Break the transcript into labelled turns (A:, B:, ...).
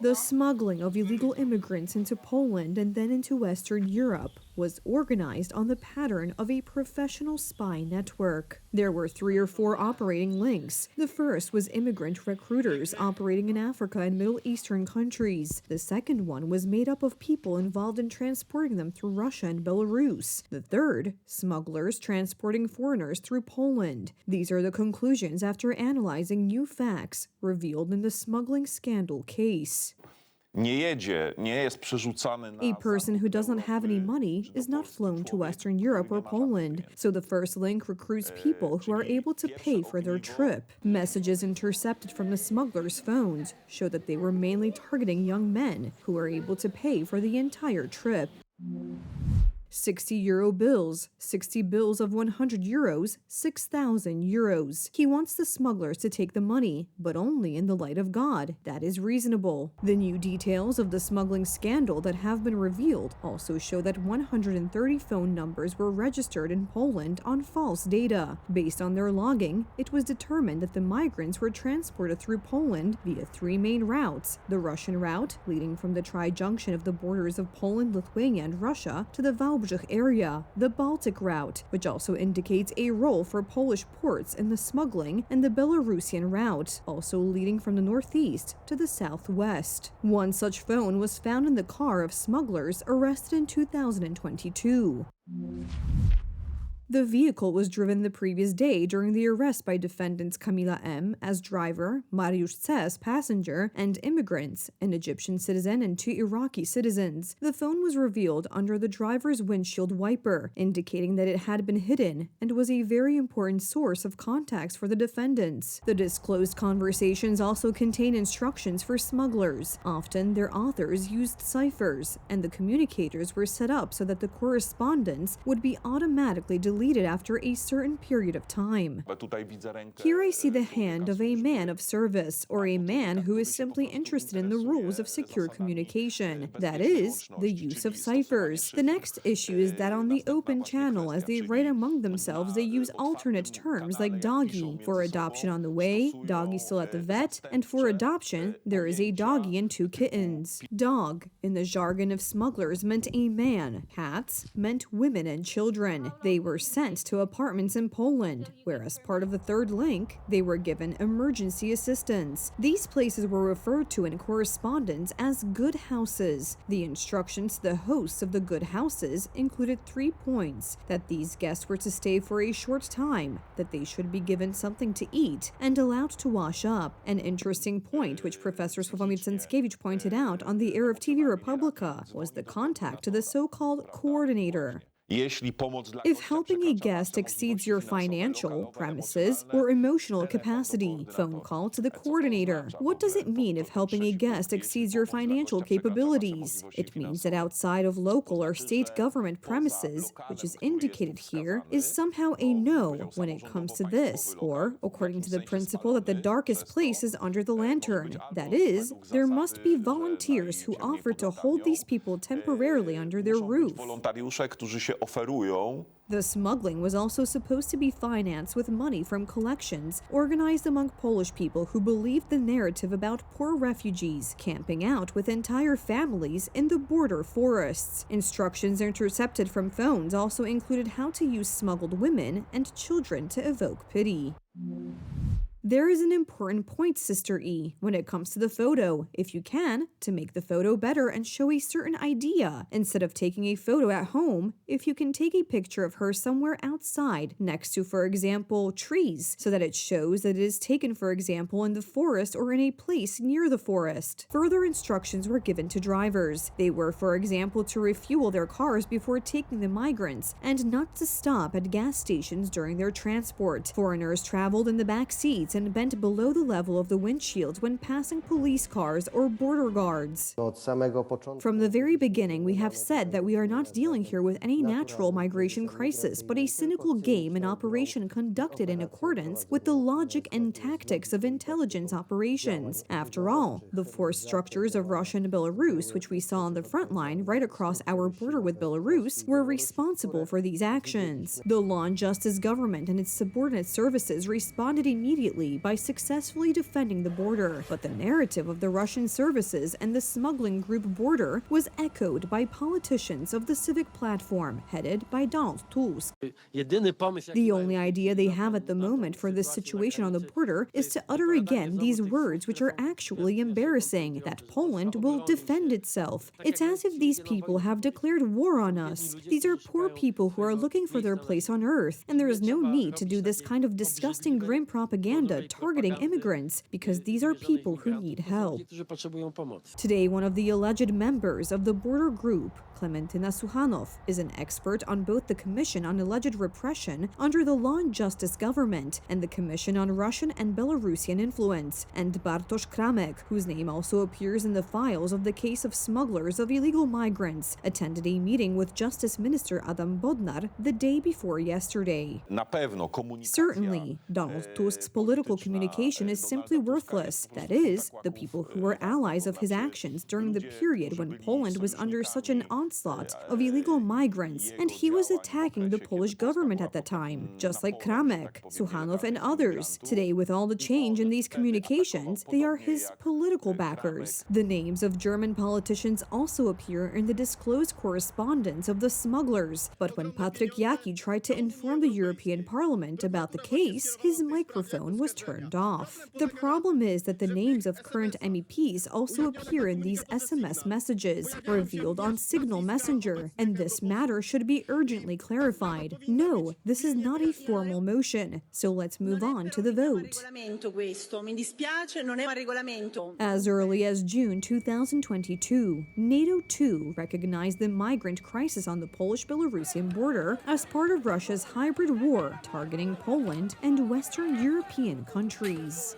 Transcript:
A: The smuggling of illegal immigrants into Poland and then into Western Europe was organized on the pattern of a professional spy network. There were 3 or 4 operating links. The first was immigrant recruiters operating in Africa and Middle Eastern countries. The second one was made up of people involved in transporting them through Russia and Belarus. The third, smugglers transporting foreigners through Poland. These are the conclusions after analyzing new facts revealed in the smuggling scandal case. A person who doesn't have any money is not flown to Western Europe or Poland, so the first link recruits people who are able to pay for their trip. Messages intercepted from the smugglers' phones show that they were mainly targeting young men who are able to pay for the entire trip. 60 euro bills, 60 bills of 100 euros, 6,000 euros. He wants the smugglers to take the money, but only in the light of God. That is reasonable. The new details of the smuggling scandal that have been revealed also show that 130 phone numbers were registered in Poland on false data. Based on their logging, it was determined that the migrants were transported through Poland via 3 main routes: the Russian route, leading from the tri-junction of the borders of Poland, Lithuania, and Russia to the Wałbrzych area, the Baltic route, which also indicates a role for Polish ports in the smuggling, and the Belarusian route, also leading from the northeast to the southwest. One such phone was found in the car of smugglers arrested in 2022. The vehicle was driven the previous day during the arrest by defendants Kamila M. as driver, Mariusz C. as passenger, and immigrants, an Egyptian citizen and 2 Iraqi citizens. The phone was revealed under the driver's windshield wiper, indicating that it had been hidden and was a very important source of contacts for the defendants. The disclosed conversations also contain instructions for smugglers. Often, their authors used ciphers, and the communicators were set up so that the correspondence would be automatically deleted after a certain period of time. Here I see the hand of a man of service, or a man who is simply interested in the rules of secure communication, that is, the use of ciphers. The next issue is that on the open channel, as they write among themselves, they use alternate terms like doggy, for adoption on the way, doggy still at the vet, and for adoption, there is a doggy and 2 kittens. Dog, in the jargon of smugglers, meant a man. Cats meant women and children. They were sent to apartments in Poland, where as part of the third link, they were given emergency assistance. These places were referred to in correspondence as good houses. The instructions to the hosts of the good houses included 3 points: that these guests were to stay for a short time, that they should be given something to eat, and allowed to wash up. An interesting point, which Professor Sławomir Cęckiewicz pointed out on the air of TV Republica, was the contact to the so-called coordinator. If helping a guest exceeds your financial, premises, or emotional capacity, phone call to the coordinator. What does it mean if helping a guest exceeds your financial capabilities? It means that outside of local or state government premises, which is indicated here, is somehow a no when it comes to this, or, according to the principle that the darkest place is under the lantern. That is, there must be volunteers who offer to hold these people temporarily under their roof. The smuggling was also supposed to be financed with money from collections organized among Polish people who believed the narrative about poor refugees camping out with entire families in the border forests. Instructions intercepted from phones also included how to use smuggled women and children to evoke pity. There is an important point, Sister E, when it comes to the photo, if you can, to make the photo better and show a certain idea. Instead of taking a photo at home, if you can take a picture of her somewhere outside, next to, for example, trees, so that it shows that it is taken, for example, in the forest or in a place near the forest. Further instructions were given to drivers. They were, for example, to refuel their cars before taking the migrants, and not to stop at gas stations during their transport. Foreigners traveled in the back seats and bent below the level of the windshields when passing police cars or border guards. From the very beginning, we have said that we are not dealing here with any natural migration crisis, but a cynical game and operation conducted in accordance with the logic and tactics of intelligence operations. After all, the force structures of Russia and Belarus, which we saw on the front line right across our border with Belarus, were responsible for these actions. The Law and Justice government and its subordinate services responded immediately immediately by successfully defending the border, but the narrative of the Russian services and the smuggling group border was echoed by politicians of the Civic Platform, headed by Donald Tusk. The only idea they have at the moment for this situation on the border is to utter again these words, which are actually embarrassing, that Poland will defend itself. It's as if these people have declared war on us. These are poor people who are looking for their place on earth, and there is no need to do this kind of disgusting, grim propaganda targeting immigrants, because these are people who need help. Today, one of the alleged members of the border group, Klementyna Suchanov, is an expert on both the Commission on Alleged Repression under the Law and Justice government and the Commission on Russian and Belarusian Influence, and Bartosz Kramek, whose name also appears in the files of the case of smugglers of illegal migrants, attended a meeting with Justice Minister Adam Bodnar the day before yesterday. Certainly, Donald Tusk's political communication is simply worthless. That is, the people who were allies of his actions during the period when Poland was under such an onslaught of illegal migrants, and he was attacking the Polish government at the time, just like Kramek, Suchanov, and others. Today, with all the change in these communications, they are his political backers. The names of German politicians also appear in the disclosed correspondence of the smugglers, but when Patryk Jaki tried to inform the European Parliament about the case, his microphone was turned off. The problem is that the names of current MEPs also appear in these SMS messages, revealed on Signal Messenger, and this matter should be urgently clarified. No, this is not a formal motion, so let's move on to the vote. As early as June 2022, NATO too recognized the migrant crisis on the Polish-Belarusian border as part of Russia's hybrid war targeting Poland and Western European countries.